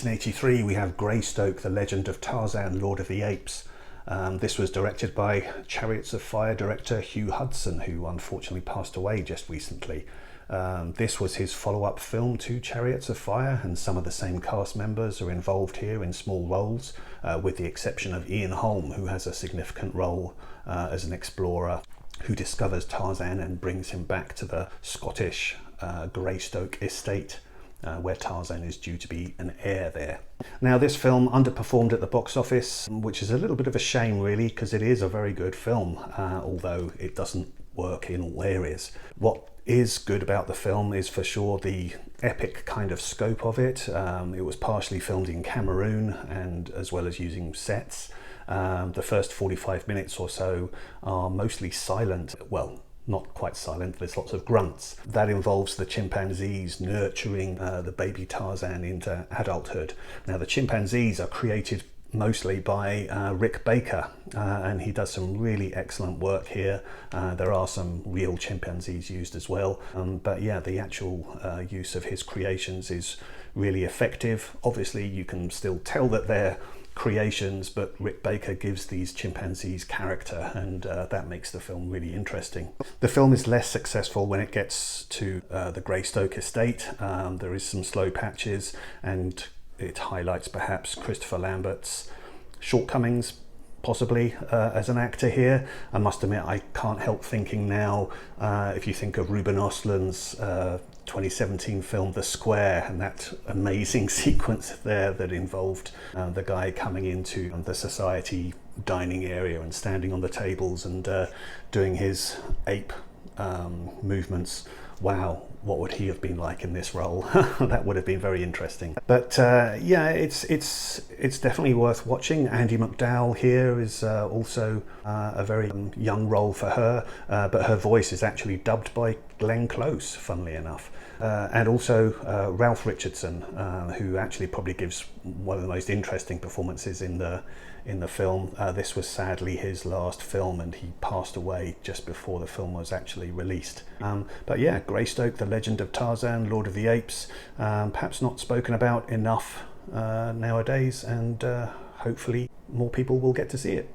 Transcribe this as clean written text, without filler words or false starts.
1983 we have Greystoke, The Legend of Tarzan, Lord of the Apes. This was directed by Chariots of Fire director Hugh Hudson, who unfortunately passed away just recently. This was his follow-up film to Chariots of Fire, and some of the same cast members are involved here in small roles, with the exception of Ian Holm, who has a significant role as an explorer who discovers Tarzan and brings him back to the Scottish Greystoke estate, where Tarzan is due to be an heir there. Now, this film underperformed at the box office, which is a little bit of a shame really, because it is a very good film, although it doesn't work in all areas. What is good about the film is for sure the epic kind of scope of it. It was partially filmed in Cameroon, and as well as using sets. The first 45 minutes or so are mostly silent. Well, not quite silent, there's lots of grunts. That involves the chimpanzees nurturing the baby Tarzan into adulthood. Now, the chimpanzees are created mostly by Rick Baker, and he does some really excellent work here. There are some real chimpanzees used as well, but yeah, the actual use of his creations is really effective. Obviously you can still tell that they're creations, but Rick Baker gives these chimpanzees character, and that makes the film really interesting. The film is less successful when it gets to the Greystoke estate. There is some slow patches, and it highlights perhaps Christopher Lambert's shortcomings, possibly, as an actor here. I must admit, I can't help thinking now, if you think of Ruben Östlund's 2017 film The Square, and that amazing sequence there that involved the guy coming into the society dining area and standing on the tables and doing his ape movements. Wow, what would he have been like in this role? That would have been very interesting. But yeah, it's definitely worth watching. Andie MacDowell here is also a very young role for her, but her voice is actually dubbed by Glenn Close, funnily enough. And also Ralph Richardson, who actually probably gives one of the most interesting performances in the film. This was sadly his last film, and he passed away just before the film was actually released. But yeah, Greystoke, The Legend of Tarzan, Lord of the Apes, perhaps not spoken about enough nowadays, and hopefully more people will get to see it.